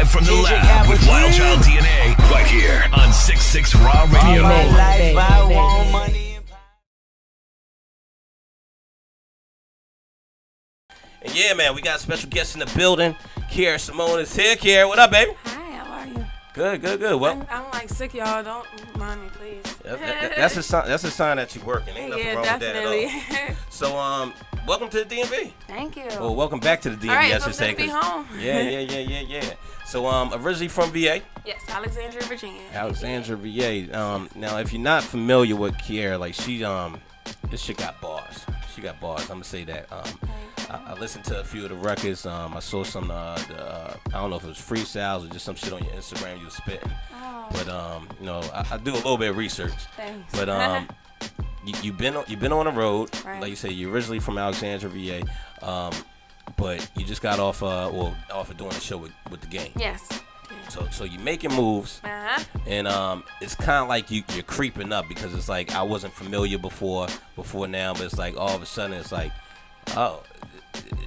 Live from the lab with Wild Child DNA, right here on 66 Raw Radio. All my life I want money. And yeah, man, we got a special guest in the building. Kiara Simone is here. Kiara, what up, baby? Hi, how are you? Good. Well, I'm like sick, y'all. Don't mind me, please. that's a sign. That's a sign that you're working. Ain't nothing wrong definitely. with that at all. So, welcome to the DMV. Thank you. Well, welcome back to the DMV. All right, I should say. Be home. Yeah. So, originally from VA. Yes, Alexandria, Virginia. Alexandria, VA. Now, if you're not familiar with Kier, like this shit got bars. She got bars. I'm gonna say that. I listened to a few of the records. I saw some. I don't know if it was freestyles or just some shit on your Instagram you was spitting. Oh. But I do a little bit of research. Thanks. But you've been on the road. Right. Like you say, you're originally from Alexandria, VA. But you just got off of doing a show with the game. Yes. So you're making moves, and it's kind of like you're creeping up because it's like I wasn't familiar before now, but it's like all of a sudden it's like, oh,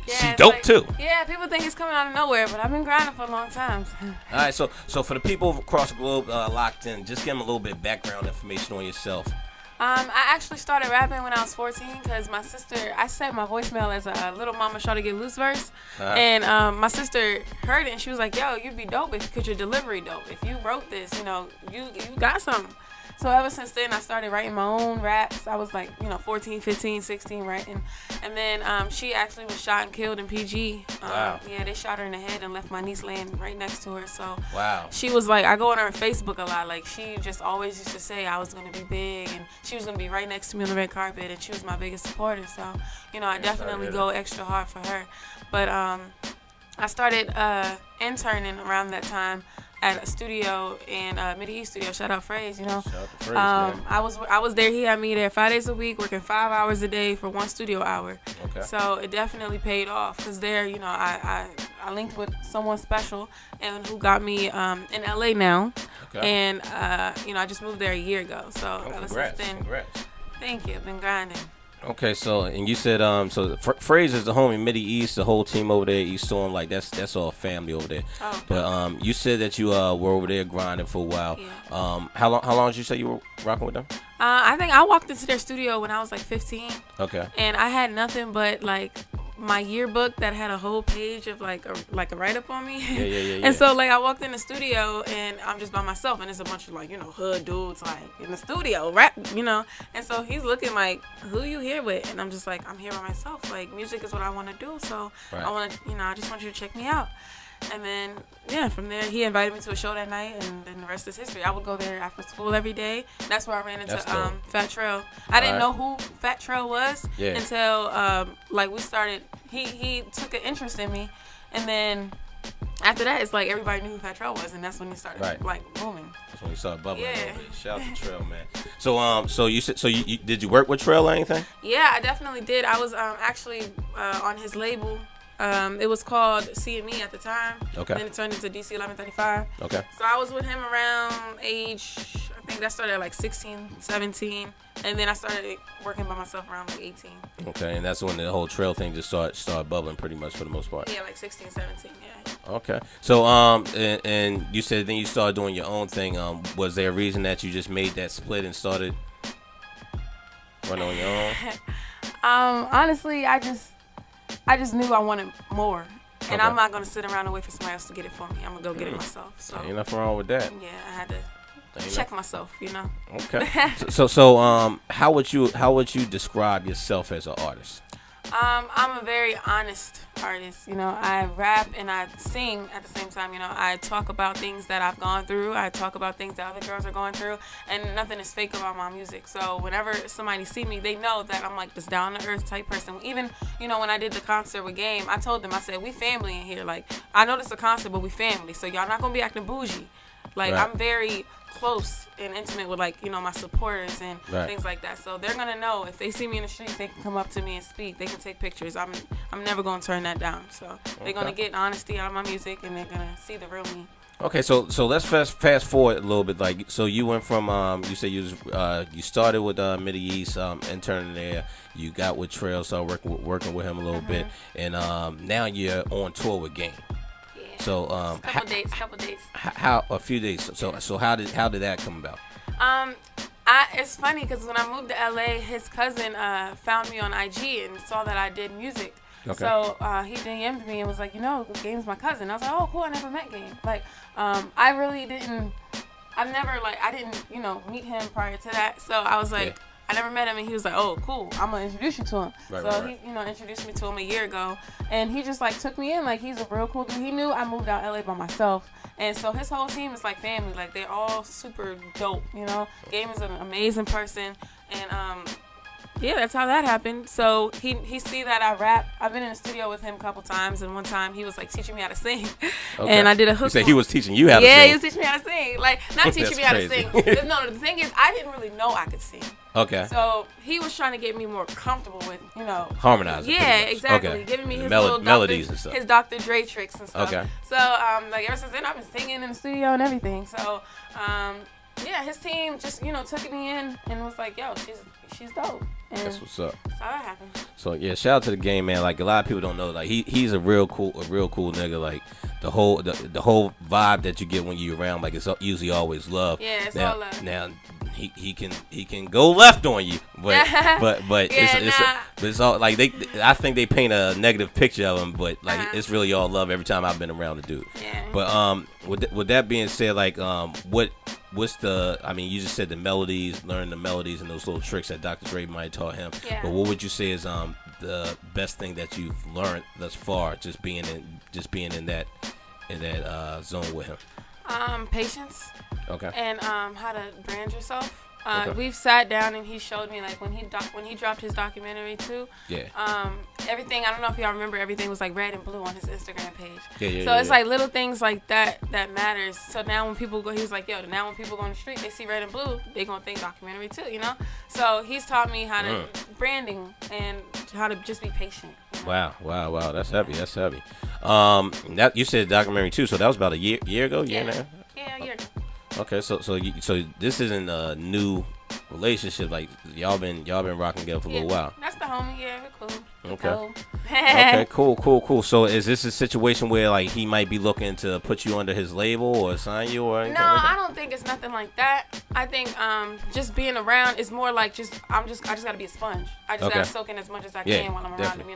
she dope like, too. Yeah, people think it's coming out of nowhere, but I've been grinding for a long time. All right, so for the people across the globe locked in, just give them a little bit of background information on yourself. I actually started rapping when I was 14 because my sister, I set my voicemail as a Little Mama Try to Get Loose verse. And my sister heard it and she was like, yo, you'd be dope because your delivery dope. If you wrote this, you got something. So ever since then, I started writing my own raps. I was like, 14, 15, 16 writing. And then she actually was shot and killed in PG. Wow. Yeah, they shot her in the head and left my niece laying right next to her. So wow. She was like, I go on her Facebook a lot. Like, she just always used to say I was going to be big and she was going to be right next to me on the red carpet. And she was my biggest supporter. So, I definitely go extra hard for her. But I started interning around that time at a studio in Mid-East studio. Shout out Phrase, Shout out to Phrase, man. I was there. He had me there 5 days a week, working 5 hours a day for 1 studio hour. Okay. So it definitely paid off because there, I linked with someone special and who got me in LA now. Okay. And I just moved there a year ago. So ever since then, congrats. Thank you. I've been grinding. Okay, so and you said Phrase is the homie Mid-East, the whole team over there, East Storm, like that's all family over there. Oh, okay. But you said that you were over there grinding for a while. Yeah. How long did you say you were rocking with them? I think I walked into their studio when I was like 15. Okay. And I had nothing but like my yearbook that had a whole page of like a write-up on me. Yeah. And so like I walked in the studio and I'm just by myself and it's a bunch of like, hood dudes like in the studio, rap, And so he's looking like, who you here with? And I'm just like, I'm here by myself. Like music is what I want to do. So right. I just want you to check me out. And then, from there, he invited me to a show that night, and then the rest is history. I would go there after school every day. That's where I ran into Fat Trail. I didn't know who Fat Trail was until, we started. He took an interest in me, and then after that, it's like everybody knew who Fat Trail was, and that's when he started, booming. That's when he started bubbling a little bit. Shout out to Trail, man. So you said, you did you work with Trail or anything? Yeah, I definitely did. I was actually on his label. It was called CME at the time. Okay. Then it turned into DC 1135. Okay. So I was with him around age, I think that started at like 16, 17. And then I started working by myself around like 18. Okay, and that's when the whole Trail thing just started bubbling pretty much for the most part. Yeah, like 16, 17, yeah. Okay. So, and you said then you started doing your own thing. Was there a reason that you just made that split and started running on your own? Honestly, I just knew I wanted more. And Okay. I'm not going to sit around and wait for somebody else to get it for me. I'm going to go get it myself. So Ain't nothing wrong with that. yeah, I had to check myself, Okay. so how would you describe yourself as an artist? I'm a very honest artist. I rap and I sing at the same time. I talk about things that I've gone through. I talk about things that other girls are going through, and nothing is fake about my music. So whenever somebody see me, they know that I'm like this down to earth type person. Even when I did the concert with Game, I told them, I said, we family in here. Like, I know this is a concert, but we family. So y'all not gonna be acting bougie. Like, right. I'm very close and intimate with my supporters and things like that. So they're gonna know if they see me in the streets, they can come up to me and speak. They can take pictures. I'm never gonna turn that down. So they're gonna get honesty out of my music and they're gonna see the real me. Okay, so let's fast forward a little bit. Like, so you went from you said you started with Mid-East, interning there. You got with Trail, started working with him a little bit, and now you're on tour with Game. So couple dates. How a few days. So how did that come about? It's funny because when I moved to LA, his cousin found me on IG and saw that I did music. Okay. So he DM'd me and was like, Game's my cousin. I was like, oh, cool. I never met Game. Like, I really didn't. I didn't, meet him prior to that. So I was like, I never met him, and he was like, oh, cool. I'm gonna introduce you to him. Right. He, introduced me to him a year ago, and he just like took me in. Like, he's a real cool dude. He knew I moved out LA by myself. And so his whole team is like family. Like, they're all super dope, Game is an amazing person. And, that's how that happened. So he see that I rap. I've been in the studio with him a couple times. And one time he was, like, teaching me how to sing. Okay. And I did a hook. You said he was teaching you how to sing? Yeah, he was teaching me how to sing. Like, not teaching me how to sing. No, the thing is, I didn't really know I could sing. Okay. So he was trying to get me more comfortable with, harmonizing. Yeah, exactly. Okay. Giving me his little melodies and stuff. His Dr. Dre tricks and stuff. Okay. So, like, ever since then, I've been singing in the studio and everything. So, his team just, took me in and was like, yo, she's dope. And that's what's up. That's how that happened. So shout out to the Game, man. Like, a lot of people don't know, like, he's a real cool nigga. Like, the whole vibe that you get when you're around, like, it's usually always love. Yeah, it's all love. Now he can go left on you, but it's all like I think they paint a negative picture of him, but like it's really all love every time I've been around the dude. Yeah. But with that being said, like what's the, I mean, you just said the melodies, learning the melodies and those little tricks that Dr. Dre might taught him. Yeah. But what would you say is the best thing that you've learned thus far, just being in that zone with him? Patience. Okay. And how to brand yourself. Okay. We've sat down and he showed me, like, when he dropped his documentary too. Yeah. Everything, I don't know if y'all remember, everything was like red and blue on his Instagram page. Yeah. So it's like little things like that matters. So now when people go, he was like, yo, now when people go on the street, they see red and blue, they gonna think documentary too, So he's taught me how to branding and how to just be patient. Wow. That's heavy. That you said documentary too, so that was about a year ago, year and a half? Yeah, a year ago. Okay, so this isn't a new relationship. Like, y'all been rocking together for a little while. That's the homie. Yeah, we're cool. Okay. Okay, cool. So is this a situation where, like, he might be looking to put you under his label or sign you or anything? No, like that? I don't think it's nothing like that. I think just being around is more like I just gotta be a sponge. I just gotta soak in as much as I can while I'm around him,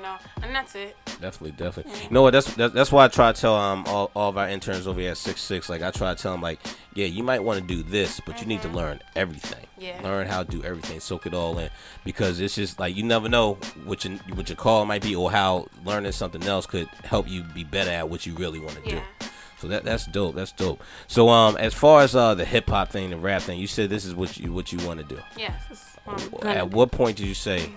and that's it. Definitely. Yeah. You know what? That's why I try to tell all of our interns over here at 6'6". Like, I try to tell them, like, yeah, you might want to do this, but you need to learn everything. Yeah. Learn how to do everything, soak it all in, because it's just like you never know what your call might be, or how learning something else could help you be better at what you really want to do. So that's dope. So as far as the hip hop thing, the rap thing, you said this is what you want to do. Yes. At what point did you say,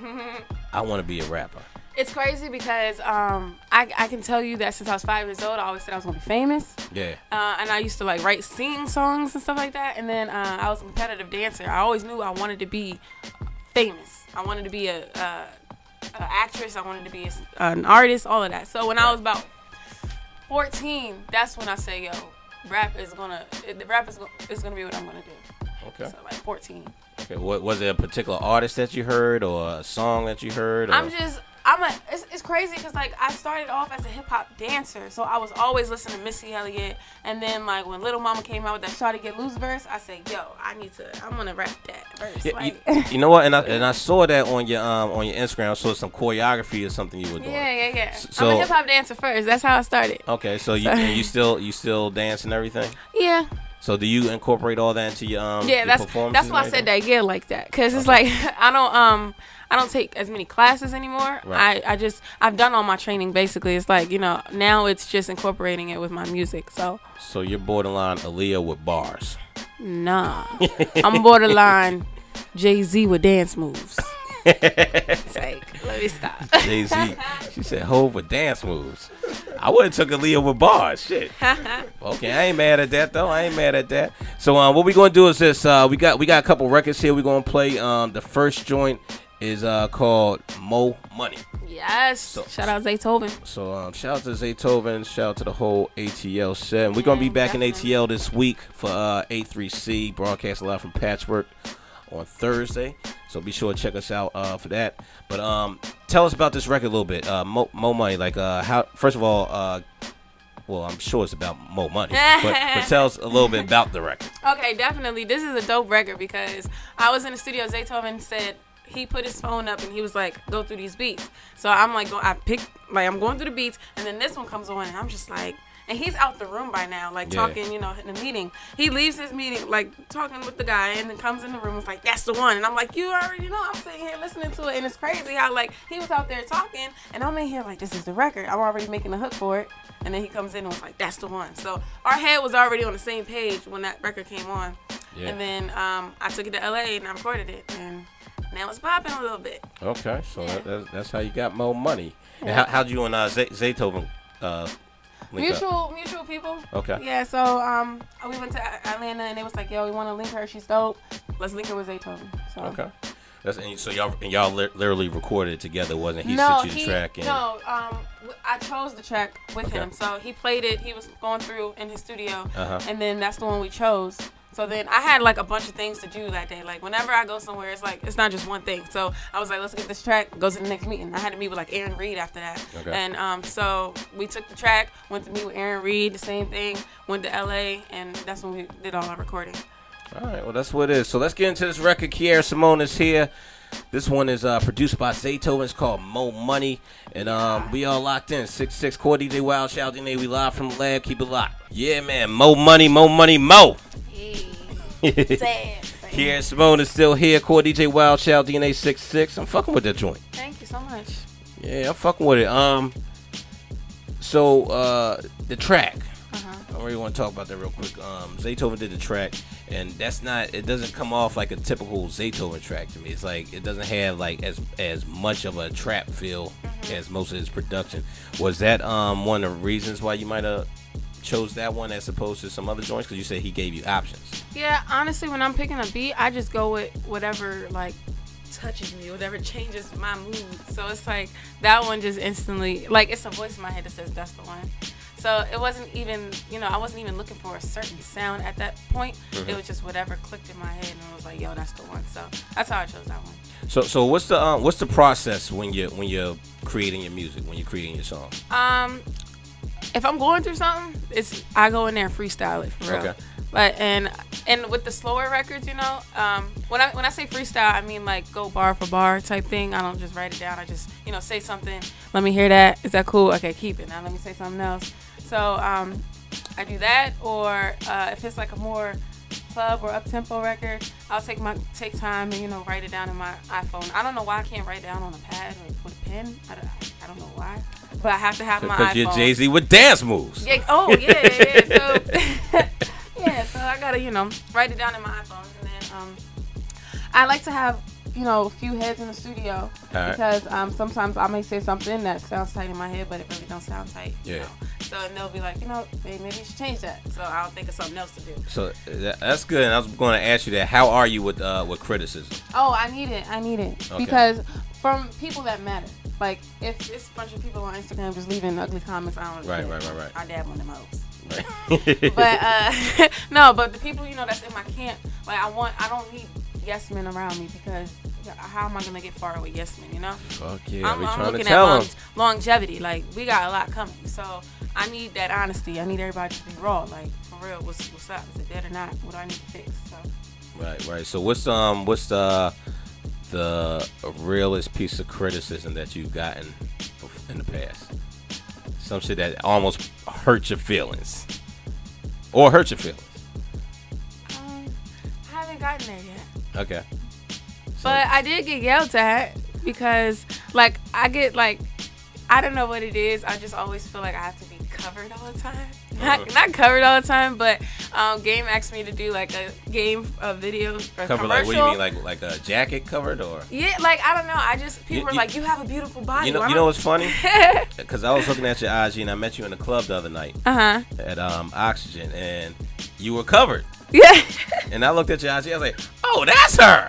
I want to be a rapper? It's crazy because I can tell you that since I was 5 years old, I always said I was going to be famous. Yeah. And I used to, like, sing songs and stuff like that. And then I was a competitive dancer. I always knew I wanted to be famous. I wanted to be a actress. I wanted to be an artist, all of that. So when I was about 14, that's when I say, yo, rap is gonna be what I'm gonna do. Okay. So like 14. Okay. What was there a particular artist that you heard or a song that you heard? Or? It's crazy because, like, I started off as a hip hop dancer, so I was always listening to Missy Elliott, and then, like, when Little Mama came out with that "Shawty Get Loose" verse, I said, yo, I'm gonna rap that verse. Yeah, like, you know what? And I saw that on your Instagram. I saw some choreography or something you were doing. Yeah. So, I'm a hip hop dancer first. That's how I started. Okay, so you still dance and everything? Yeah. So do you incorporate all that into your performances? That's why I said that like that, because it's like I don't take as many classes anymore. Right. I've done all my training basically. It's like, now it's just incorporating it with my music. So you're borderline Aaliyah with bars. Nah, I'm borderline Jay-Z with dance moves. It's like, let me stop. Jay-Z, she said Hov with dance moves. I would have took Aaliyah with bars. Shit. Okay, I ain't mad at that though. So what we gonna do is this. We got a couple records here. We gonna play. The first joint is called Mo Money. Yes. So, shout out Zaytoven. So shout out to Zaytoven. Shout out to the whole ATL set. And we're gonna be back in ATL this week for A3C broadcast live from Patchwork on Thursday. So be sure to check us out for that. But tell us about this record a little bit. Mo Money. Like how? First of all, well, I'm sure it's about Mo Money, but tell us a little bit about the record. Okay, definitely. This is a dope record because I was in the studio. Zaytoven said he put his phone up and he was like, go through these beats. So I'm like, I'm going through the beats, and then this one comes on, and I'm just like, and he's out the room by now, like talking, in the meeting. He leaves his meeting, like talking with the guy, and then comes in the room and is like, that's the one. And I'm like, you already know. I'm sitting here listening to it, and it's crazy how like he was out there talking, and I'm in here like, this is the record. I'm already making a hook for it. And then he comes in and was like, that's the one. So our head was already on the same page when that record came on. Yeah. And then I took it to LA and I recorded it, and now it's popping a little bit. Okay, so that's how you got Mo Money. Yeah. And how'd you and Zaytoven mutual people. Okay. Yeah, so we went to Atlanta, and they was like, yo, we want to link her. She's dope. Let's link her with Zaytoven. So. Okay. So y'all literally recorded it together, wasn't he? Sent you the track? No, I chose the track with him. So he played it. He was going through in his studio, and then that's the one we chose. So then I had like a bunch of things to do that day. Like whenever I go somewhere, it's like it's not just one thing. So I was like, let's get this track. Go to the next meeting. I had to meet with like Aaron Reed after that. Okay. And so we took the track, went to meet with Aaron Reed. The same thing. Went to LA, and that's when we did all our recording. All right, well, that's what it is. So let's get into this record. Kiara Simone is here. This one is produced by Zaytoven. It's called Mo Money. And we all locked in. 6'6", Core DJ Wild Child DNA. We live from the lab. Keep it locked. Yeah, man. Mo Money, Mo Money, Mo. Kiara Simone is still here. Core DJ Wild Child DNA 6'6". I'm fucking with that joint. Thank you so much. Yeah, I'm fucking with it. So the track. I really want to talk about that real quick. Zaytoven did the track, and it doesn't come off like a typical Zaytoven track to me. It's like it doesn't have like as much of a trap feel as most of his production. Was that one of the reasons why you might have chose that one as opposed to some other joints? Because you said he gave you options. Yeah, honestly, when I'm picking a beat, I just go with whatever like touches me, whatever changes my mood. So it's like that one just instantly, like it's a voice in my head that says that's the one. So it wasn't even, I wasn't even looking for a certain sound at that point. It was just whatever clicked in my head, and I was like, yo, that's the one. So that's how I chose that one. So what's the process when you're creating your music, when you're creating your song? If I'm going through something, I go in there and freestyle it for real. Okay. But and with the slower records, when I say freestyle, I mean like go bar for bar type thing. I don't just write it down. I just say something. Let me hear that. Is that cool? Okay, keep it. Now let me say something else. So I do that, or if it's like a more club or up tempo record, I'll take time and write it down in my iPhone. I don't know why I can't write down on a pad or with a pen. I don't know why, but I have to have my iPhone. Because you're Jay-Z with dance moves. Yeah. Oh yeah. So yeah, so I gotta write it down in my iPhone, and then I like to have a few heads in the studio because sometimes I may say something that sounds tight in my head, but it really don't sound tight. Yeah. So and they'll be like, maybe you should change that. So I'll think of something else to do. So that's good. And I was going to ask you that. How are you with criticism? Oh, I need it okay. Because from people that matter. Like if it's a bunch of people on Instagram just leaving ugly comments, I don't really right. I dab on them most. Right. But no, but the people that's in my camp, like I don't need yes men around me, because how am I gonna get far with yes men? Fuck yeah, I'm looking at longevity. Like we got a lot coming, so I need that honesty. I need everybody to be raw. Like for real, what's up? Is it dead or not? What do I need to fix? So. Right. So what's the realest piece of criticism that you've gotten in the past? Some shit that almost hurt your feelings. Or hurt your feelings. I haven't gotten there yet. Okay. But I did get yelled at because, like, I get, like, I don't know what it is. I just always feel like I have to be covered all the time. Not covered all the time, but Game asked me to do, like, a game of video or cover, like, what do you mean, like a jacket covered, or? Yeah, like, I don't know. People are like, you have a beautiful body. You know what's funny? Because I was looking at your IG, and I met you in the club the other night. At Oxygen, and you were covered. Yeah. And I looked at your IG, I was like, oh, that's her.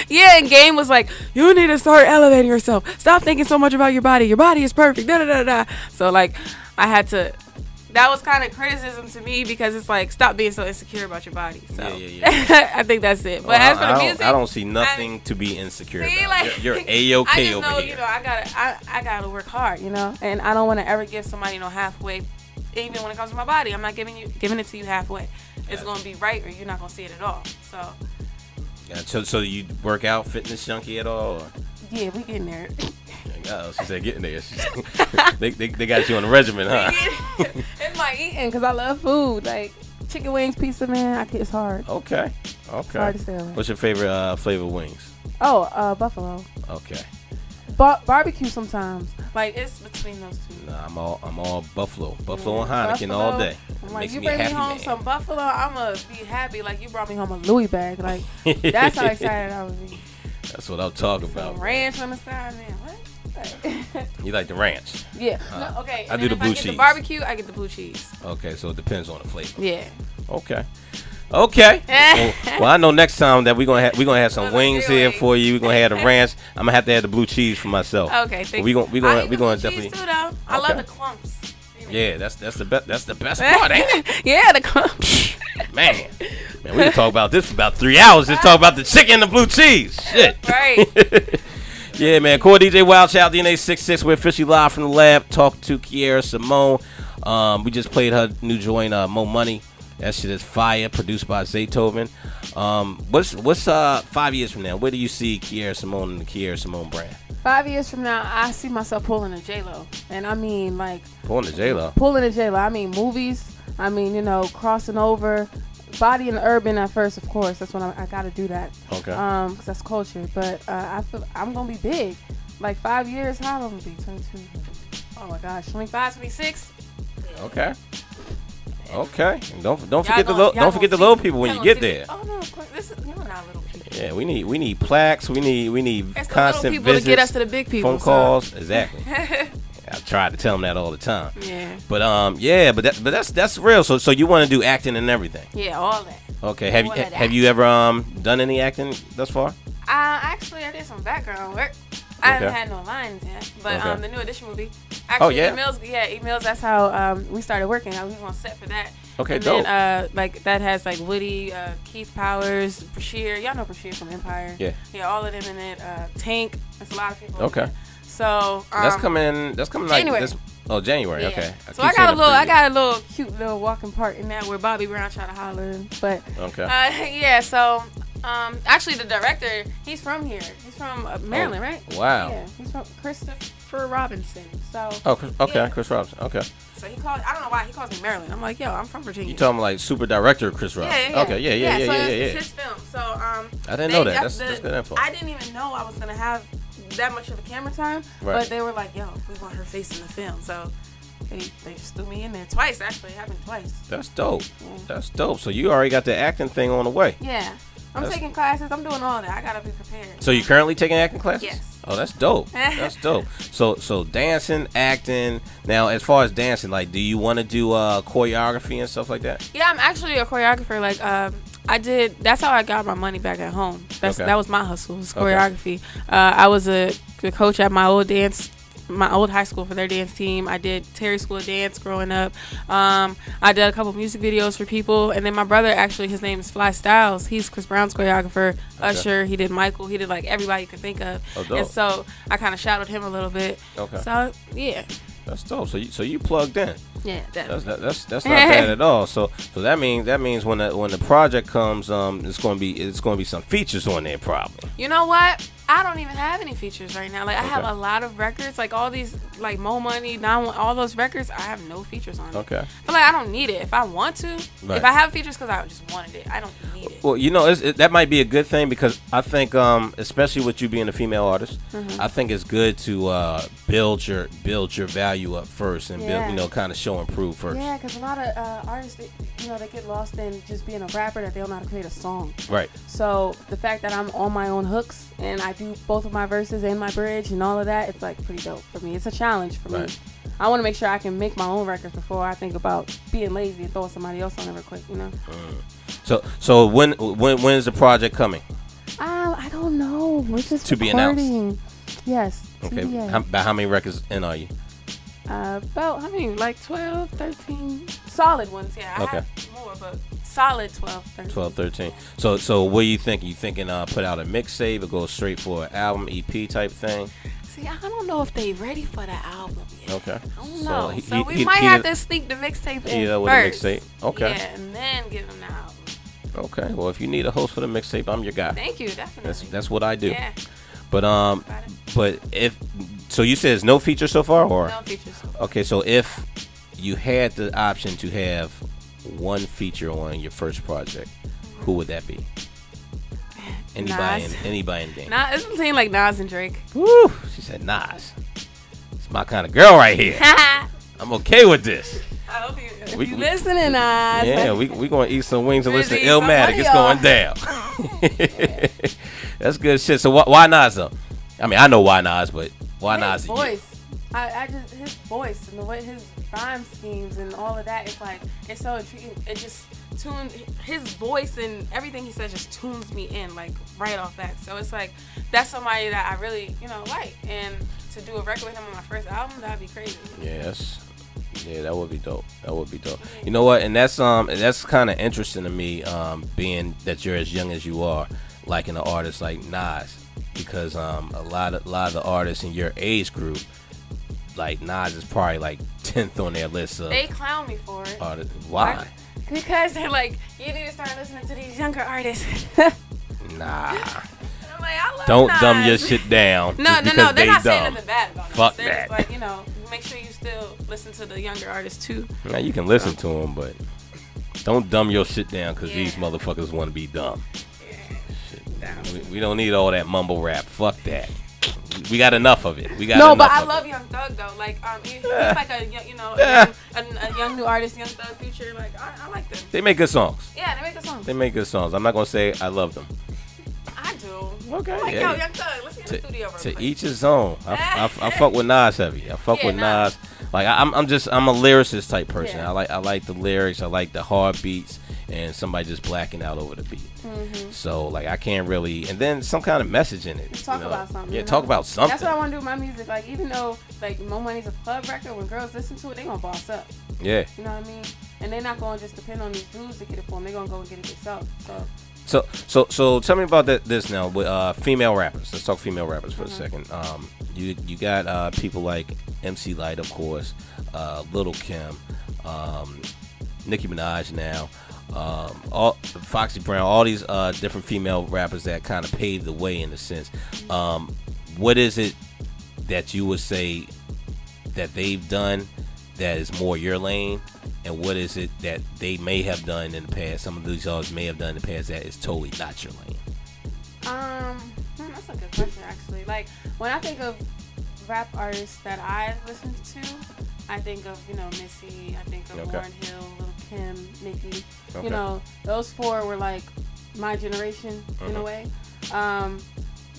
Yeah, and Game was like, you need to start elevating yourself. Stop thinking so much about your body. Your body is perfect. Da da da da. So, like, I had to that was kind of criticism to me because it's like, stop being so insecure about your body. So I think that's it. But as for the music, I don't see nothing to be insecure about. Like, you're A-OK I just over know, here. you know, I gotta work hard, you know, and I don't want to ever give somebody, you know, halfway. Even when it comes to my body, I'm not giving it to you halfway. It's gonna be right, or you're not gonna see it at all. So. Yeah, so you work out, fitness junkie at all? Or? Yeah, we getting there. Oh, she said getting there. They got you on a regimen, huh? It's my eating because I love food. Like chicken wings, pizza, man. It's hard. Okay. It's hard to stay away. What's your favorite flavor of wings? Oh, buffalo. Okay. Barbecue sometimes. Like it's between those two. Nah, I'm all buffalo and Heineken all day. Like you bring me home some buffalo, I'ma be happy. Like you brought me home a Louis bag. Like that's how excited I would be. That's what I'm talking about. Some ranch on the side, man. What? You like the ranch? Yeah. No, okay. I do the blue cheese. If I get the barbecue, I get the blue cheese. Okay, so it depends on the flavor. Yeah. Okay. Well, I know next time that we're gonna have some wings here for you. We're gonna have the ranch. I'm gonna have to have the blue cheese for myself. Okay. Thank you. We're gonna Cheese definitely. too, though. I love the clumps. Yeah, that's the best. That's the best part, ain't it? Yeah, the clumps. Man, we can talk about this for about 3 hours. Just talk about the chicken and the blue cheese. Shit. Right. Yeah, man. Core DJ Wild Child DNA 66. We're officially live from the lab. Talking to Kiara Simone. We just played her new joint, Mo Money. That shit is fire. Produced by Zaytoven. What's 5 years from now? Where do you see Kiara Simone and the Kiara Simone brand? 5 years from now, I see myself pulling a J-Lo. And I mean, like... Pulling a J-Lo? Pulling a J-Lo. I mean, movies. I mean, you know, crossing over. Body and urban at first, of course. That's when I got to do that. Okay. Because that's culture. But I feel I'm going to be big. Like 5 years, how am I going to be? 22. Oh, my gosh. 25, 26. Okay. Okay. And don't forget the little people when you get there. Oh, no. You're not little people. Yeah, we need plaques. We need it's constant the little people visits. To get us to the big people. Phone calls. Exactly. I tried to tell them that all the time. Yeah. But that's real. So you want to do acting and everything? Yeah, all that. Okay. Have you ever done any acting thus far? Actually, I did some background work. I haven't had no lines yet, but the New Edition movie. Actually, emails. That's how we started working. We was on set for that. Okay, and dope. Then, like that has like Woody, Keith Powers, Brashear. Y'all know Brashear from Empire. Yeah. Yeah, all of them in it. Tank. There's a lot of people. Okay. So that's coming January. Like this. Oh, January. Yeah. Okay. So I got a little cute little walking part in that where Bobby Brown tried to holler. But okay. Yeah. So. Actually, the director, he's from here. He's from Maryland, right? Wow. Yeah, he's from Christopher Robinson. So. Oh, okay, yeah. Chris Robinson. Okay. So he called. I don't know why he calls me Maryland. I'm like, yo, I'm from Virginia. You talking like super director Chris Robinson? Yeah. Okay, yeah. So it's his film. So I didn't know that. That's good info. I didn't even know I was gonna have that much of a camera time, but they were like, yo, we want her face in the film. So. They just threw me in there twice. Actually, it happened twice. That's dope. Yeah. That's dope. So you already got the acting thing on the way. Yeah. I'm taking classes. I'm doing all that. I gotta be prepared. So you currently taking acting classes? Yes. Oh, that's dope. That's dope. So dancing, acting. Now, as far as dancing, like, do you want to do choreography and stuff like that? Yeah, I'm actually a choreographer. Like, I did. That's how I got my money back at home. That was my hustle. Was choreography. Okay. I was a coach at my old high school for their dance team. I did Terry School of Dance growing up. I did a couple music videos for people. And then my brother, actually, his name is Fly Styles. He's Chris Brown's choreographer. Okay. Usher. He did Michael. He did like everybody you could think of. Oh, dope. And so I kind of shadowed him a little bit. Okay. So, yeah. That's dope. So you plugged in. Yeah, definitely. That's not bad at all. So that means when the project comes, it's going to be some features on there probably. You know what? I don't even have any features right now. Like I have a lot of records, like all these, like Mo Money, all those records. I have no features on it. Okay. But like I don't need it. If I want to, if I have features, because I just wanted it. I don't need it. Well, you know, that might be a good thing because I think, especially with you being a female artist, I think it's good to build your value up first and build, kind of show and prove first. Yeah, because a lot of artists, they get lost in just being a rapper that they don't know how to create a song. Right. So the fact that I'm on my own hooks and I do both of my verses and my bridge and all of that, it's like pretty dope for me. It's a challenge for me. I want to make sure I can make my own records before I think about being lazy and throwing somebody else on it real quick, you know. So when is the project coming? I don't know. We're just to be announced. Yes. Okay. TBA. By how many records in are you? About how many? Like 12, 13 solid ones. Yeah, I have more, but solid 12, 13. 12, 13. So what are you thinking? You thinking put out a mixtape or go straight for an album, EP type thing? See, I don't know if they ready for the album yet. Okay. I don't know. So we might have to sneak the mixtape in first. With a mixtape. Okay. Yeah, and then give them the album. Okay. Well, if you need a host for the mixtape, I'm your guy. Thank you, definitely. That's what I do. Yeah. But so you said there's no features so far, or no features so far. Okay, so if you had the option to have one feature on your first project, who would that be? Anybody in the game? Nah, it's between like Nas and Drake. Woo! She said Nas. It's my kind of girl right here. I'm okay with this. I hope you listening, Nas. Yeah, we gonna eat some wings and listen to Busy, Illmatic. It's going down. That's good shit. So why Nas though? I mean, I know why Nas, but why Nas? His voice. I just his voice and the way his rhyme schemes and all of that. It's like it's so intriguing. It just tuned his voice and everything he says just tunes me in like right off that. So it's like that's somebody that I really like, and to do a record with him on my first album, that'd be crazy. Yes. Yeah, that would be dope. That would be dope. You know what? And that's kind of interesting to me, being that you're as young as you are, liking an artist like Nas, because a lot of the artists in your age group, like Nas is probably like 10th on their list of. They clown me for it. Why? Because they're like, you need to start listening to these younger artists. Nah. I'm like, I love Don't Nas. dumb your shit down. No. They're not saying nothing bad about it. Fuck they're that. Just like, make sure you still listen to the younger artists too. Now you can listen to them, but don't dumb your shit down because these motherfuckers want to be dumb. Yeah. We don't need all that mumble rap. Fuck that. We got enough of it. But I love Young Thug though. Like, he's like a young new artist, Young Thug Future. Like, I like them. They make good songs. Yeah, they make good songs. They make good songs. I'm not gonna say I love them. I do. Okay. I'm like, yo, Young Thug, let's get in the studio real quick. To each his own. I fuck with Nas heavy. I fuck with Nas. Like I'm a lyricist type person. Yeah. I like the lyrics. I like the hard beats and somebody just blacking out over the beat. Mm-hmm. So like I can't really, and then some kind of message in it. Talk about something. Yeah, talk about something. That's what I want to do with my music. Like even though like Mo Money's a club record, when girls listen to it, they gonna boss up. Yeah. You know what I mean? And they're not gonna just depend on these dudes to get it for them. They're gonna go and get it themselves. So tell me about this now with female rappers. Let's talk female rappers for a second. You got people like MC Lyte, of course, Lil' Kim, Nicki Minaj now, all Foxy Brown, all these different female rappers that kind of paved the way in a sense. What is it that you would say that they've done that is more your lane, and what is it that they may have done in the past, some of these artists may have done in the past that is totally not your lane? That's a good question actually. Like when I think of rap artists that I listen to, I think of Missy, I think of Lauryn Hill, Lil' Kim, Nicki. Okay. Those four were like my generation in a way.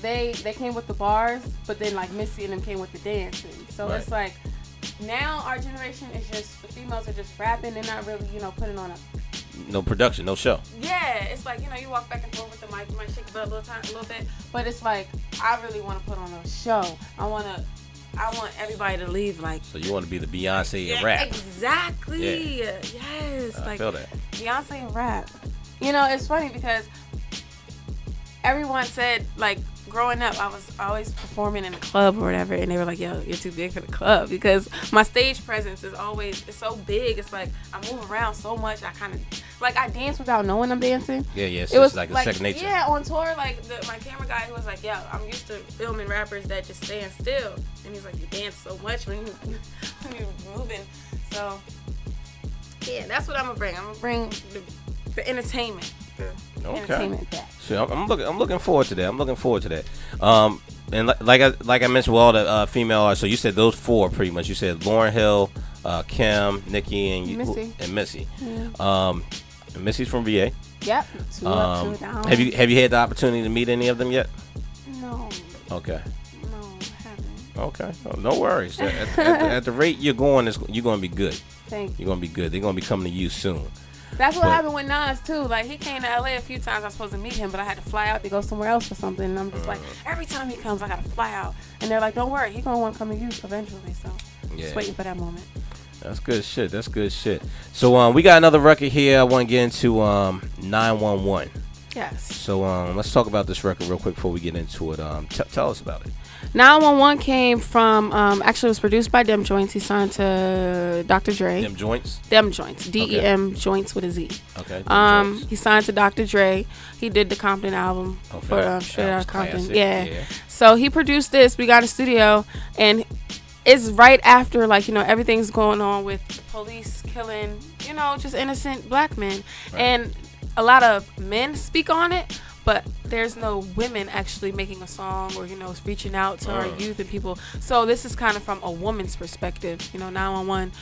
They came with the bars, but then like Missy and them came with the dancing. So It's like now our generation is just the females are just rapping. They're not really putting on no production, no show. Yeah, it's like you walk back and forth with the mic, you might shake your butt a little bit, but it's like I really want to put on a show. I want everybody to leave like. So you want to be the Beyonce and rap? Exactly. Yeah. Yes. I feel that. Beyonce and rap. It's funny because everyone said like growing up I was always performing in a club or whatever, and they were like, yo, you're too big for the club, because my stage presence is so big. It's like I move around so much. I kind of like I dance without knowing I'm dancing. Yeah, it was like a second nature. Yeah, on tour, like my camera guy, he was like, yeah, I'm used to filming rappers that just stand still, and he's like, you dance so much when you're moving. So yeah, that's what I'm gonna bring. I'm gonna bring the entertainment. Entertainment back. Sure, I'm looking forward to that. I'm looking forward to that. And like I mentioned with all the female artists, so you said those four pretty much. You said Lauryn Hill, Kim, Nicki, and Missy. Yeah. And Missy's from VA. Yep. Two up, two down. Have you had the opportunity to meet any of them yet? No. Okay. No, I haven't. Okay. Oh, no worries. At the rate you're going, you're going to be good. Thank you. You're going to be good. They're going to be coming to you soon. That's what happened with Nas too. Like he came to LA a few times. I was supposed to meet him, but I had to fly out to go somewhere else for something. And I'm just like, every time he comes, I gotta fly out. And they're like, don't worry, he's gonna want to come to you eventually. So Just waiting for that moment. That's good shit. That's good shit. So we got another record here. I want to get into 911. Yes. So let's talk about this record real quick before we get into it. Tell us about it. 911 came from actually it was produced by Dem Joints. He signed to Dr. Dre. Dem Joints. Dem Joints. DEM Joints with a Z. Okay. He signed to Dr. Dre. He did the Compton album for Straight Outta Compton. Yeah. So he produced this. We got in the studio, and it's right after, like, you know, everything's going on with the police killing, you know, just innocent black men. Right. And a lot of men speak on it, but there's no women actually making a song or, you know, reaching out to our youth and people. So this is kind of from a woman's perspective, you know, 911.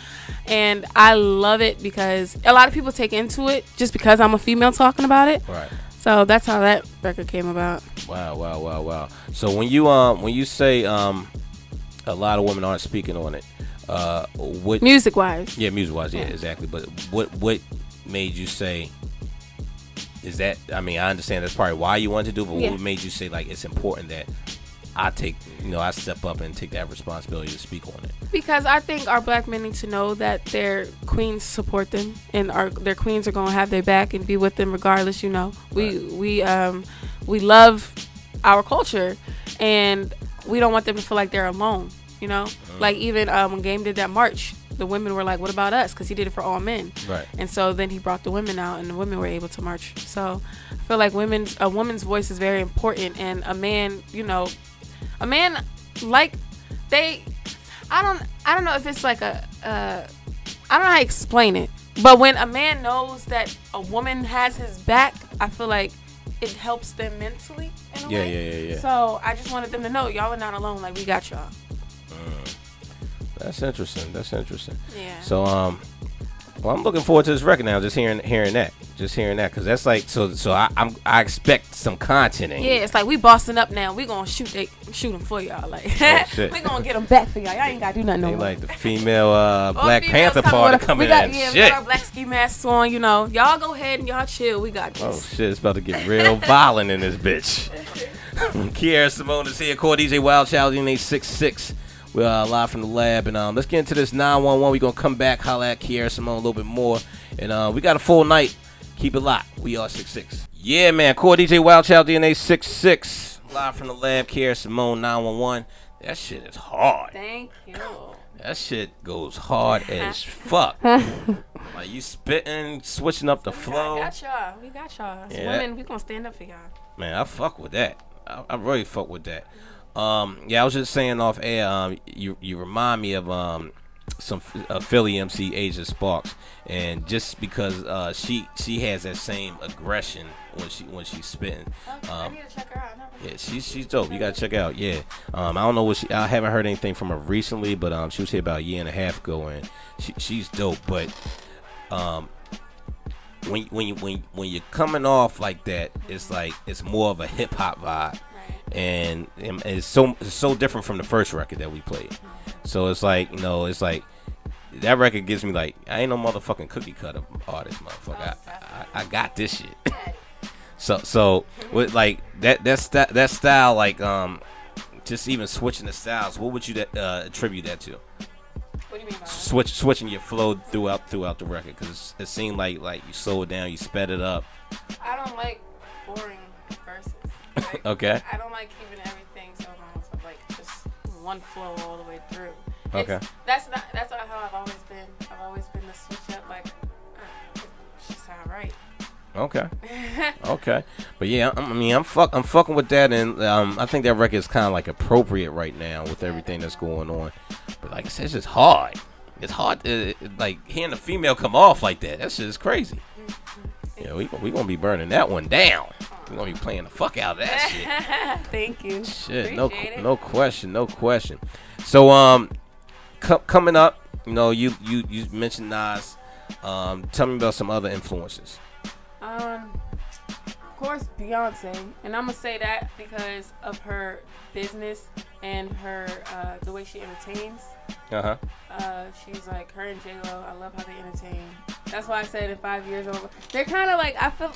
And I love it because a lot of people take into it just because I'm a female talking about it. Right. So that's how that record came about. Wow. So when you say a lot of women aren't speaking on it, what music wise? Yeah, music wise, yeah, exactly. But what made you say? Is that, I mean, I understand that's probably why you wanted to do it, but what made you say, like, it's important that I step up and take that responsibility to speak on it? Because I think our black men need to know that their queens support them, and their queens are going to have their back and be with them regardless, you know. We love our culture, and we don't want them to feel like they're alone, you know. Like, even when Game did that march, the women were like, what about us? Because he did it for all men. Right. And so then he brought the women out, and the women were able to march. So I feel like a woman's voice is very important. And a man, you know, like, I don't know if it's like I don't know how to explain it. But when a man knows that a woman has his back, I feel like it helps them mentally in a way. Yeah. So I just wanted them to know, y'all are not alone. Like, we got y'all. That's interesting. Yeah. So, well, I'm looking forward to this record now. Just hearing that, because that's like, so I expect some content in here. Yeah, it's like we bossing up now. We gonna shoot them for y'all. Like, we gonna get them back for y'all. Y'all ain't gotta do nothing no more. Like the female Black Panther party coming in. We got our black ski masks on. You know, y'all go ahead and y'all chill. We got this. Oh shit, it's about to get real violent in this bitch. Kiara Simone is here. Core DJ Wild Child DNA 66. We're live from the lab, and let's get into this 911. We're going to come back, holla at Kiara Simone a little bit more, and we got a full night. Keep it locked. We are 66. Yeah, man. Core DJ Wild Child DNA 66. Live from the lab, Kiara Simone 911. That shit is hard. Thank you. That shit goes hard as fuck. Like, you spitting, switching up the flow. We got y'all. As women, we going to stand up for y'all. Man, I fuck with that. I really fuck with that. Yeah, I was just saying off air. You remind me of some Philly MC, Asia Sparks, and just because she has that same aggression when she's spitting. I need to check her out. Yeah, she's dope. You gotta check her out. Yeah, I don't know what I haven't heard anything from her recently, but she was here about a year and a half ago, and she's dope. But when you're coming off like that, it's like it's more of a hip hop vibe. And it's so different from the first record that we played. So it's like, you know, it's like that record gives me like, I ain't no motherfucking cookie cutter artist, motherfucker. I got this shit. so with like that style, like just even switching the styles, what would you attribute that to? What do you mean by switching your flow throughout the record? Because it seemed like you slowed it down, you sped it up. I don't like boring verses. Like, okay. I don't like keeping everything so long, so like just one flow all the way through. Okay. That's not how I've always been. I've always been the switch up, like it just sound right. Okay. But yeah, I'm fucking with that, and I think that record is kind of like appropriate right now with everything that's going on. But like I said, it's just hard. It's hard to, like, hearing a female come off like that. That shit is crazy. Yeah, we gonna be burning that one down. We're gonna be playing the fuck out of that shit. Thank you. Shit, no question. So coming up, you know, you mentioned Nas. Tell me about some other influences. Of course, Beyonce, and I'm gonna say that because of her business and her the way she entertains. She's like, her and J-Lo, I love how they entertain. That's why I said in 5 years they're kind of like, I feel,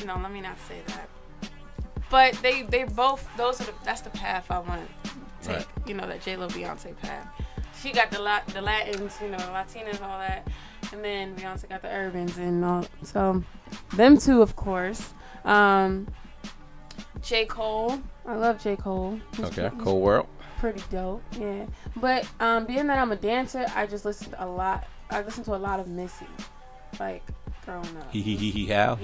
no, let me not say that, but they both, that's the path I want to take. Right. You know, that J-Lo Beyonce path. she got the Latins, you know, Latinas, all that, and then Beyonce got the urbans and all. So them two, of course. J. Cole, I love J. Cole. Okay, Cole World. Pretty dope, yeah. But being that I'm a dancer, I just listen to a lot. I listen to a lot of Missy, like growing up. How?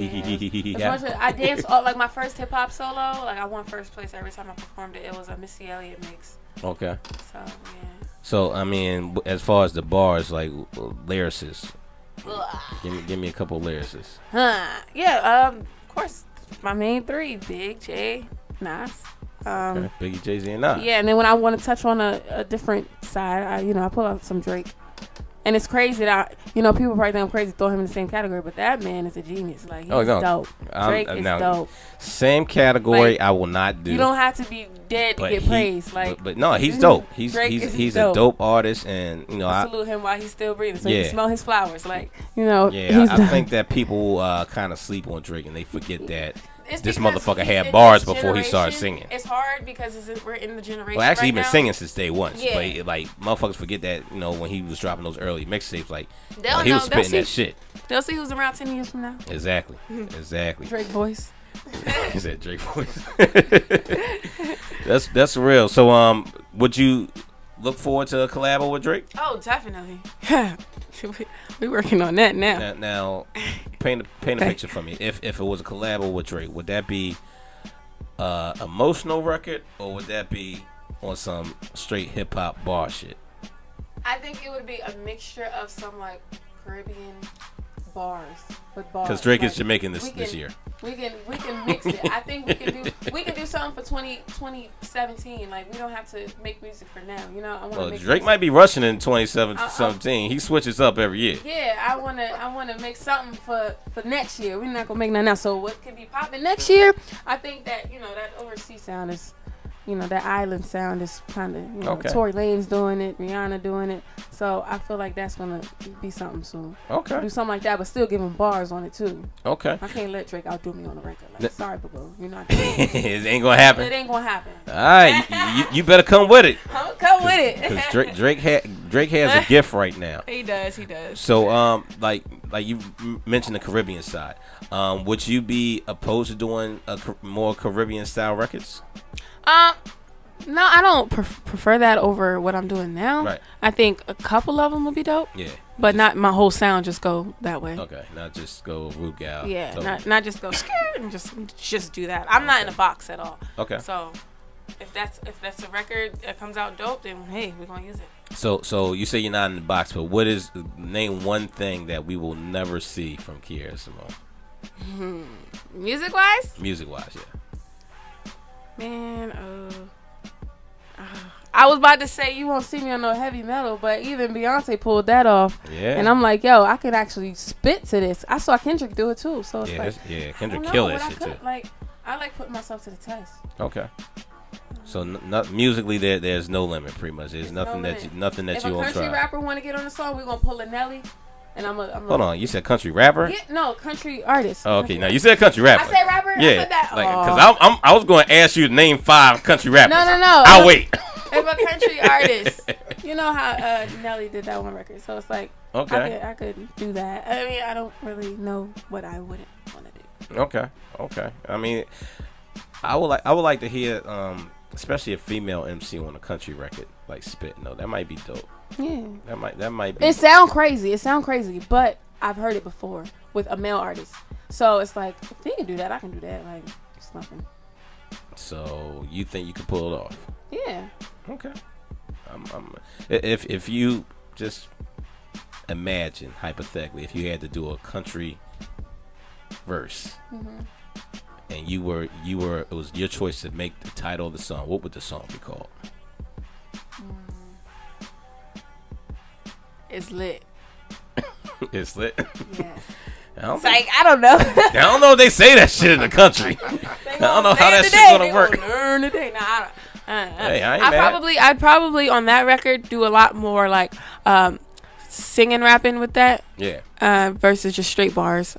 I danced like my first hip hop solo. Like I won first place every time I performed it. It was a Missy Elliott mix. Okay. So yeah. So I mean, as far as the bars, like lyricists, give me a couple lyricists. Yeah. Of course, my main three: Big, J, Nas. Okay. Biggie, Jay-Z, and Nas. Yeah, and then when I want to touch on a different side, I pull out some Drake. And it's crazy that people probably think I'm crazy throw him in the same category, but that man is a genius. Like he's dope. Drake is dope. Same category, like, I will not do. You don't have to be dead to get praised. Like, but no, he's dope. He's dope. A dope artist, and I salute him while he's still breathing. So you can smell his flowers. Like I think that people kind of sleep on Drake and they forget that. This motherfucker had bars before he started singing. It's hard because we're in the generation. Well, actually, right he's been now. singing since day one. Yeah. But like motherfuckers forget that when he was dropping those early mixtapes, like he was spitting that shit. They'll see who's around 10 years from now. Exactly. Drake voice. He said Drake voice. That's real. So would you look forward to a collab with Drake? Oh, definitely. We working on that now. Now paint a picture for me. If it was a collab with Drake, would that be emotional record, or would that be on some straight hip hop bar shit? I think it would be a mixture of some like Caribbean bars with bars. Because Drake is Jamaican this year. We can mix it. I think we can do something for 2017. Like we don't have to make music for now. I want to. Drake might be rushing in 2017. He switches up every year. Yeah, I wanna make something for next year. We're not gonna make nothing now. So what could be popping next year? I think that that overseas sound is. That island sound is kind of, okay. Tory Lanez doing it, Rihanna doing it. So I feel like that's going to be something soon. Okay. Do something like that, but still giving bars on it, too. Okay. I can't let Drake outdo me on the record. Like, sorry, boo-boo. You're not doing it. It ain't going to happen. It ain't going to happen. All right. you better come with it. Come with it. Because Drake has a gift right now. He does. So, like you mentioned the Caribbean side. Would you be opposed to doing more Caribbean-style records? No, I don't prefer that over what I'm doing now. Right. I think a couple of them would be dope. Yeah. But not my whole sound just go that way. Okay, not just go root gal. Yeah, so. not just go scared and just do that. I'm not in a box at all. Okay. So if that's a record that comes out dope, then hey, we're gonna use it. So you say you're not in the box, but name one thing that we will never see from Kiara Simone? Music wise, yeah. Man, I was about to say you won't see me on no heavy metal, but even Beyonce pulled that off. Yeah. And I'm like, yo, I could actually spit to this. I saw Kendrick do it too, so it's Kendrick killed that shit too. Like, I like putting myself to the test. Okay. So musically, there's no limit. Pretty much, there's nothing that you won't try. If a country rapper want to get on the song, we're gonna pull a Nelly. And Hold on, you said country rapper? Yeah, no, country artist. Oh, okay, now you said country rapper. I said rapper. Yeah, I said that. Because I was going to ask you to name 5 country rappers. No. I'll wait. If a country artist, you know how Nelly did that one record, so it's like, okay, I could do that. I mean, I don't really know what I wouldn't want to do. Okay. I mean, I would like to hear, especially a female MC on a country record, like spit. No, that might be dope. Yeah. That might be. It sound crazy, but I've heard it before with a male artist. So it's like, if he can do that, I can do that. Like, it's nothing. So you think you can pull it off? Yeah. Okay. If you just imagine hypothetically, if you had to do a country verse, and it was your choice to make the title of the song, what would the song be called? It's lit. It's lit. Yes. It's like, I don't know. I don't know if they say that shit in the country. I don't know how that shit's gonna work. Learn today. Nah, Hey, I'd probably on that record do a lot more like singing, rapping with that. Yeah. Versus just straight bars.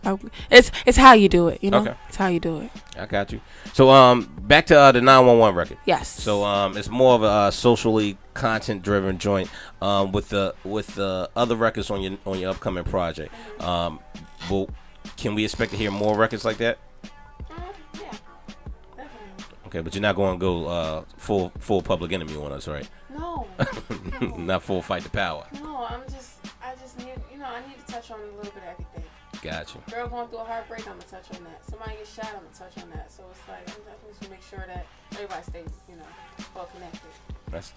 It's how you do it, you know. Okay. It's how you do it. I got you. So back to the 911 record. Yes. So it's more of a socially content driven joint. With the other records on your upcoming project. Well, can we expect to hear more records like that? Yeah. Definitely. Okay, but you're not going to go full Public Enemy on us, right? No. Not full Fight the Power. No, I just need, I need to touch on a little bit of everything. Got you. Girl going through a heartbreak, I'm gonna touch on that. Somebody gets shot, I'm gonna touch on that. So it's like, I just make sure that everybody stays, well connected. That's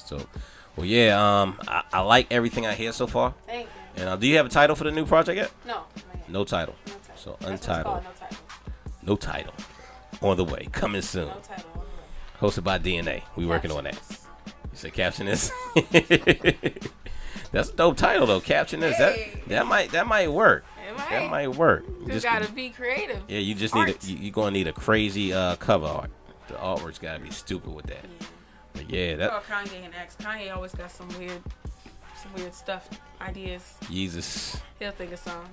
dope. Well, yeah, I like everything I hear so far. Thank you. And do you have a title for the new project yet? No. No title. No title. So That's untitled. what it's called, No title. On the way. Coming soon. no title. No title on the way. Hosted by DNA. We working on that. You said caption this. That's a dope title though. Caption this. Hey. That might work. That might work. Just gotta be creative. Yeah, you just need you're gonna need a crazy cover art. The artwork's gotta be stupid with that. Yeah. But yeah, that. Oh, Kanye and X. Kanye always got some weird stuff, ideas. Jesus. He'll think of something.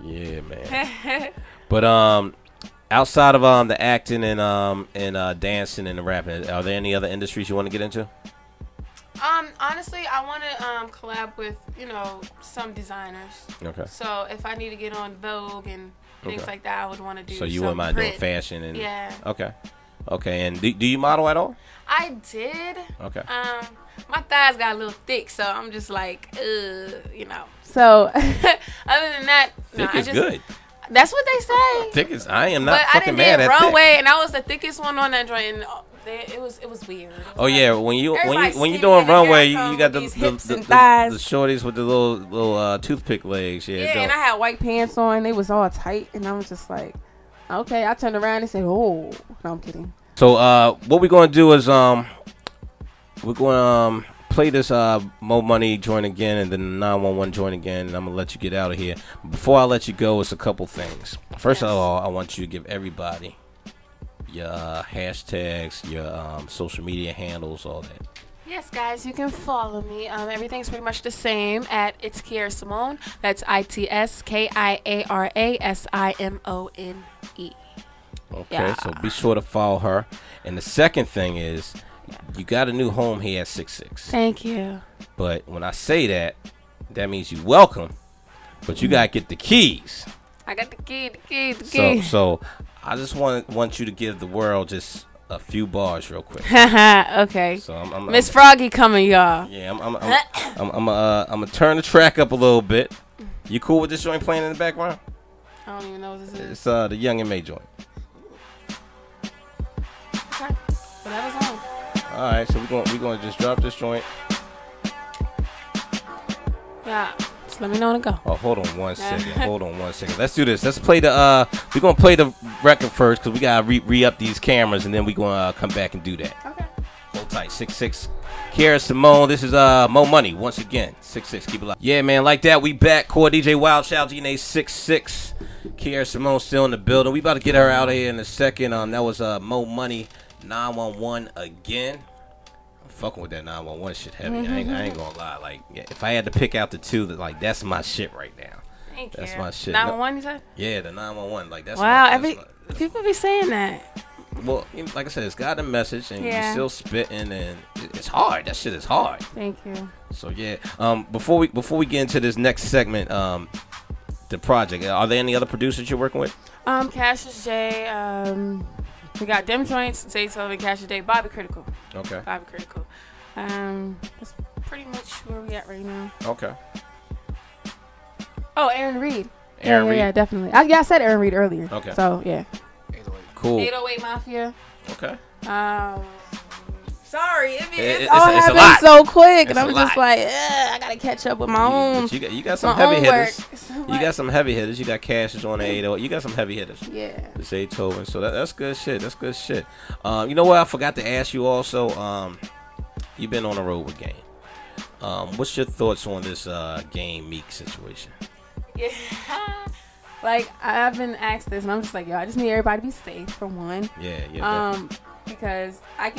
Yeah, man. But outside of the acting and dancing and the rapping, are there any other industries you want to get into? Honestly, I want to collab with some designers. Okay. So if I need to get on Vogue and things like that, I would want to do. So you wouldn't mind doing fashion and yeah. Okay. And do you model at all? I did. Okay. My thighs got a little thick, so I'm just like, So other than that, thick is good. That's what they say. Thick is. I am not but fucking mad at Runway, thick. and I was the thickest one on that joint. And it was weird. It was oh yeah, when you doing doing runway, you got the thighs. the shorties with the little toothpick legs. Yeah. Yeah, and I had white pants on. They was all tight, and I was just like, okay. I turned around and said, "Oh, no, I'm kidding." So what we're gonna do is we're gonna play this Mo Money joint again and then the 911 joint again, and I'm gonna let you get out of here. Before I let you go, it's a couple things. First of all, I want you to give everybody your hashtags, your social media handles, all that. Yes, guys, you can follow me. Everything's pretty much the same at It's Kiara Simone. That's ITSKIARASIMONE. Okay, Yeah. so be sure to follow her. And the second thing is, you got a new home here at 66. Thank you. But when I say that, that means you welcome, but you gotta get the keys. I got the key. So I just want you to give the world just a few bars real quick. Okay. So I'm Miss Froggy coming, y'all. Yeah, I'm gonna turn the track up a little bit. You cool with this joint playing in the background? I don't even know what this is. It's the Young and May joint. Okay. Whatever's on. All right, so we're gonna just drop this joint. Yeah. Just let me know when to go. Oh, hold on one second. Let's do this. Let's play the we're gonna play the record first because we gotta re-up these cameras and then we're gonna come back and do that. Okay. Hold tight. 66. Kiara Simone. This is Mo Money once again. 66. Keep it locked. Yeah, man. Like that, we back. Core DJ Wild Child DNA 66. Kiara Simone still in the building. We about to get her out of here in a second. That was Mo Money 911 again. I'm fucking with that 911 shit heavy. I ain't gonna lie. Like, if I had to pick out the two, that's my shit right now. Thank you. That's my shit. 911, you said? Yeah, the 911. Like that's. Wow. People be saying that. Well, like I said, it's got a message, and Yeah. you're still spitting, and it's hard. That shit is hard. Thank you. So yeah. Before we get into this next segment, the project. Are there any other producers you're working with? Cassius J. We got Dem Joints, Zaytoven, Cassius J. Bobby Critical. Okay. Bobby Critical. That's pretty much where we at right now. Okay. Oh, Aaron Reed. Aaron Reed. Yeah, definitely. I said Aaron Reed earlier. Okay. So yeah. Cool. 808 Mafia. Okay. Sorry, It's all a happened lot. so quick, It's and I'm a just lot. like, I gotta catch up with my own. But you got some my heavy own hitters. work. So, You got some heavy hitters. You got Cassius on the 808. You got some heavy hitters. Yeah. Zaytoven. So that's good shit. That's good shit. You know what? I forgot to ask you also. You've been on the road with Game. What's your thoughts on this Game Meek situation? Yeah. Like, I've been asked this, and I'm just like, yo, I just need everybody to be safe, for one. Yeah. Because I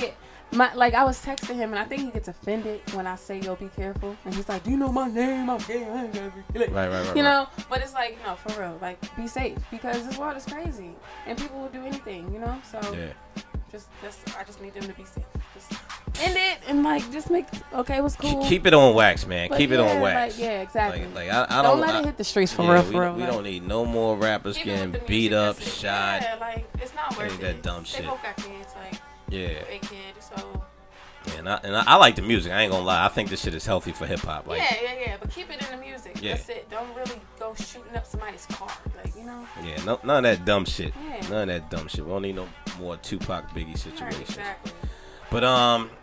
Like I was texting him, and I think he gets offended when I say, "Yo, be careful," and he's like, "Do you know my name? I'm gay. I ain't gotta be like, Right. You know, but it's like, no, for real. Like, be safe because this world is crazy, and people will do anything. You know, so I just need them to be safe. Just end it and like just make what's cool. Keep it on wax, man. But Keep it on wax. Like, yeah, exactly. Like I don't let it hit the streets for real. We don't need no more rappers getting beat up, shot. Yeah, like it's not worth it. That dumb shit. They both got kids, like big kid, so. Yeah, and I like the music. I ain't gonna lie. I think this shit is healthy for hip hop. Like, yeah. But keep it in the music. Yeah. That's it. Don't really go shooting up somebody's car. Like, you know. Yeah, none of that dumb shit. Yeah. None of that dumb shit. We don't need no more Tupac Biggie situations. Right, exactly. But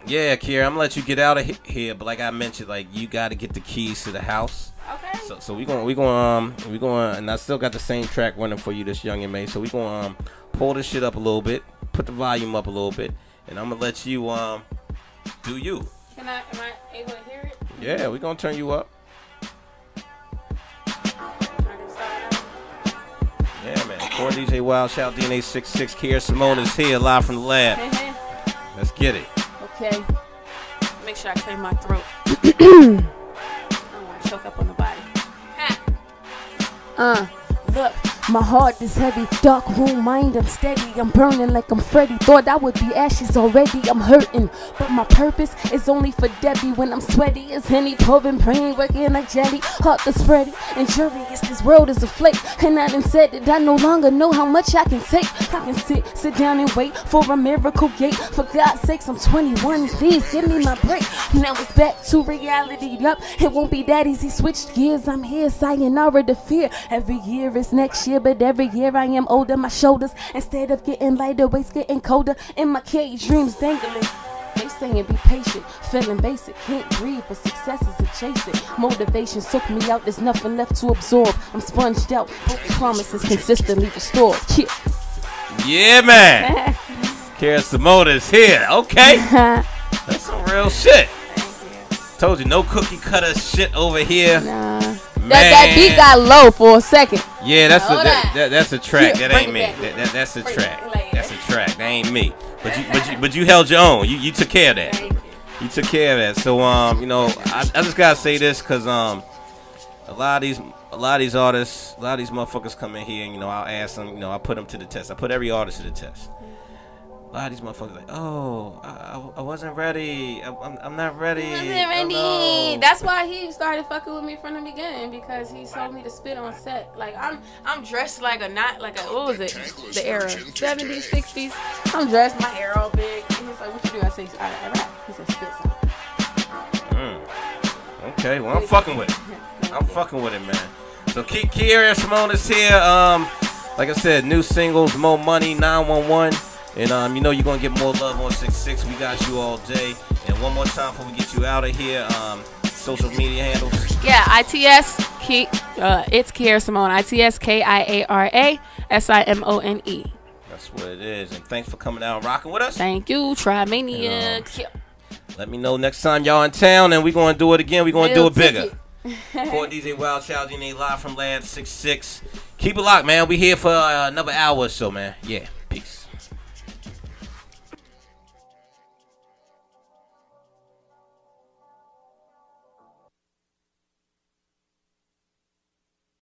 yeah, Kier, I'm gonna let you get out of here. But like I mentioned, like you got to get the keys to the house. Okay. So we going and I still got the same track running for you, this Young and May. So we gonna pull this shit up a little bit, put the volume up a little bit, and I'm gonna let you do you. Am I able to hear it? Yeah, we gonna turn you up. Yeah, man. Core DJ Wild, shout DNA 66. Kiara Simone is here, live from the lab. Let's get it. Okay. Make sure I clear my throat. I don't want to choke up on the body. Look, my heart is heavy, dark room, mind unsteady. I'm burning like I'm Freddy. Thought I would be ashes already. I'm hurting, but my purpose is only for Debbie. When I'm sweaty as Henny, pouring, praying, working like jelly. Heart that's spready, injurious. This world is a flake, and I done said that I no longer know how much I can take. I can sit down and wait for a miracle gate. For God's sakes, I'm 21. Please give me my break. Now it's back to reality. Yup, it won't be that easy. Switched gears. I'm here, sayonara to fear. Every year is next year, but every year I am older. My shoulders, instead of getting lighter, weights getting colder. In my cage, dreams dangling. They saying be patient, feeling basic. Can't breathe, but success is a chasing. Motivation took me out, there's nothing left to absorb. I'm sponged out, broken promises consistently restored. Yeah, man. Kiara Simone is here. Okay. That's some real shit. Told you, no cookie cutter shit over here. Nah. That beat got low for a second. Yeah, that's a track. That ain't me. That's a Bring track. it. That's a track. That ain't me. But you held your own. You took care of that. You took care of that. So you know, I just gotta say this because a lot of these artists, a lot of these motherfuckers come in here and, you know, I'll ask them, you know, I put them to the test. I put every artist to the test. A lot of these motherfuckers like, oh, I wasn't ready. I'm not ready. He wasn't ready. Oh, no. That's why he started fucking with me from the beginning, because he told me to spit on set. Like I'm dressed like what was it? The era, 70s, 60s. I'm dressed, my hair all big. And he's like, what you do? I say, I rap. He said, spit something. Okay, well I'm fucking with it. I'm fucking with it, man. So Kiara Simone is here. Like I said, new singles, More Money, 911. And you know you're gonna get more love on 66. We got you all day. And one more time before we get you out of here, social media handles. Yeah, ITS. It's Kiara Simone. ITS KIARA SIMONE. That's what it is. And thanks for coming out and rocking with us. Thank you, Trimania. Let me know next time y'all in town, and we're gonna do it again. We're gonna do it bigger. Core DJ Wild Child DNA live from Lab 66. Keep it locked, man. We here for another hour or so, man. Yeah. Peace.